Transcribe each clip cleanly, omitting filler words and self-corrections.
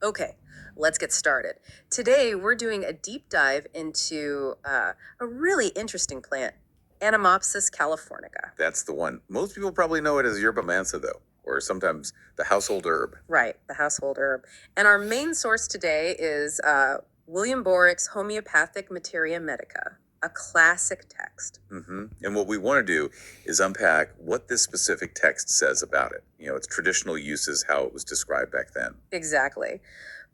Okay, let's get started. Today, we're doing a deep dive into a really interesting plant, Anemopsis californica. That's the one. Most people probably know it as yerba mansa, though, or sometimes the household herb. Right, the household herb. And our main source today is William Boericke's Homeopathic Materia Medica, a classic text. And what we want to do is unpack what this specific text says about it. Its traditional uses, how it was described back then. Exactly.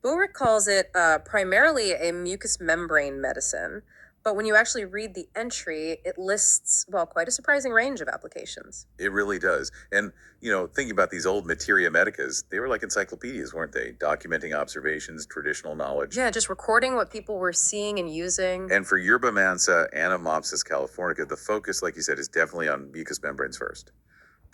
Boericke calls it primarily a mucous membrane medicine, but when you actually read the entry, it lists, well, quite a surprising range of applications. It really does. And, thinking about these old materia medicas, they were like encyclopedias, weren't they? Documenting observations, traditional knowledge. Yeah, just recording what people were seeing and using. And for yerba mansa, Anemopsis californica, the focus, like you said, is definitely on mucous membranes first.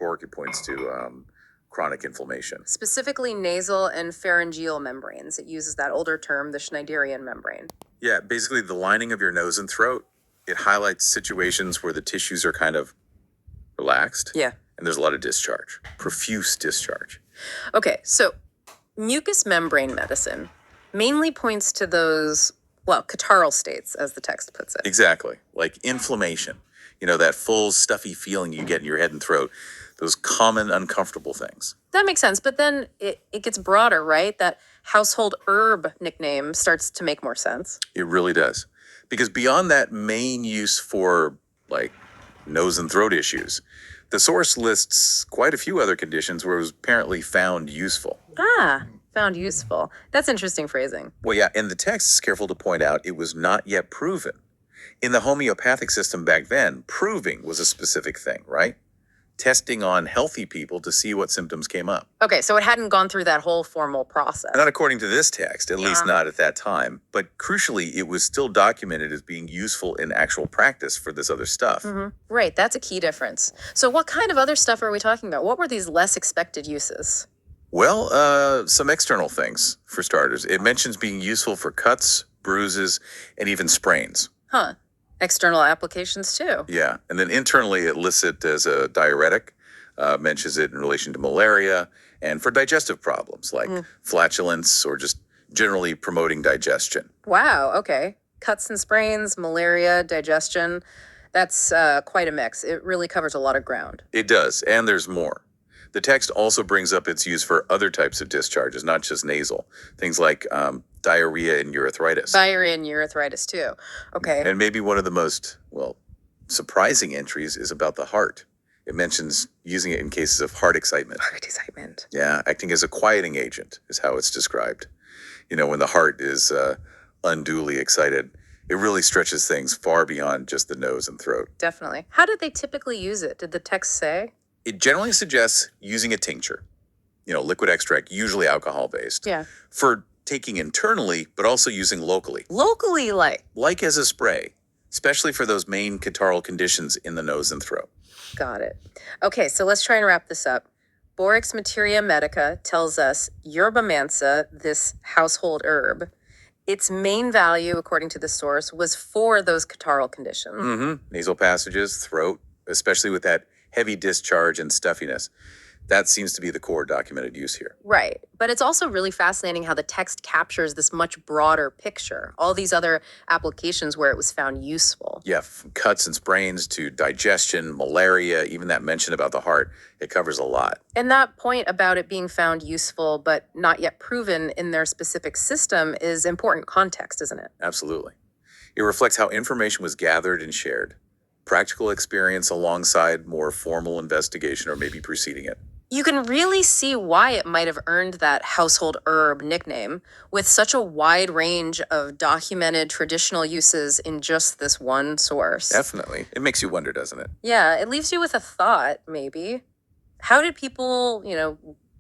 Boericke points to chronic inflammation. Specifically nasal and pharyngeal membranes. It uses that older term, the Schneiderian membrane. Yeah, basically the lining of your nose and throat. It highlights situations where the tissues are kind of relaxed. Yeah. And there's a lot of discharge, profuse discharge. Okay, so mucous membrane medicine mainly points to those, well, catarrhal states, as the text puts it. Exactly, like inflammation. That full stuffy feeling you get in your head and throat. Those common uncomfortable things. That makes sense, but then it gets broader, right? That household herb nickname starts to make more sense. It really does. Because beyond that main use for, like, nose and throat issues, the source lists quite a few other conditions where it was apparently found useful. Ah, found useful. That's interesting phrasing. Well, yeah, and the text is careful to point out it was not yet proven. In the homeopathic system back then, proving was a specific thing, right? Testing on healthy people to see what symptoms came up. Okay, so it hadn't gone through that whole formal process. Not according to this text, at least not at that time. But crucially, it was still documented as being useful in actual practice for this other stuff. Right, that's a key difference. So what kind of other stuff are we talking about? What were these less expected uses? Well, some external things, for starters. It mentions being useful for cuts, bruises, and even sprains. Huh. External applications too. Yeah, and then internally it lists it as a diuretic, mentions it in relation to malaria, and for digestive problems like flatulence or just generally promoting digestion. Wow, okay. Cuts and sprains, malaria, digestion. That's quite a mix. It really covers a lot of ground. It does, and there's more. The text also brings up its use for other types of discharges, not just nasal. Things like diarrhea and urethritis. Diarrhea and urethritis too. Okay. And maybe one of the most, surprising entries is about the heart. It mentions using it in cases of heart excitement. Heart excitement. Yeah, acting as a quieting agent is how it's described. When the heart is unduly excited, it really stretches things far beyond just the nose and throat. Definitely. How did they typically use it? Did the text say? It generally suggests using a tincture, liquid extract, usually alcohol-based. Yeah. For taking internally, but also using locally. Locally, Like as a spray, especially for those main catarrhal conditions in the nose and throat. Got it. Okay, so let's try and wrap this up. Boericke's Materia Medica tells us yerba mansa, this household herb, its main value, according to the source, was for those catarrhal conditions. Nasal passages, throat, especially with that heavy discharge and stuffiness. That seems to be the core documented use here. Right. But it's also really fascinating how the text captures this much broader picture, all these other applications where it was found useful. Yeah, from cuts and sprains to digestion, malaria, even that mention about the heart, it covers a lot. And that point about it being found useful but not yet proven in their specific system is important context, isn't it? Absolutely. It reflects how information was gathered and shared. Practical experience alongside more formal investigation or maybe preceding it. You can really see why it might have earned that household herb nickname with such a wide range of documented traditional uses in just this one source. Definitely. It makes you wonder, doesn't it? Yeah, it leaves you with a thought, maybe. How did people,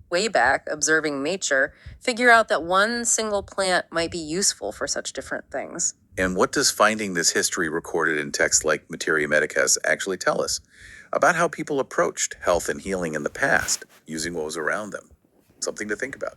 way back observing nature, figure out that one single plant might be useful for such different things? And what does finding this history recorded in texts like Materia Medicas actually tell us about how people approached health and healing in the past, using what was around them? Something to think about.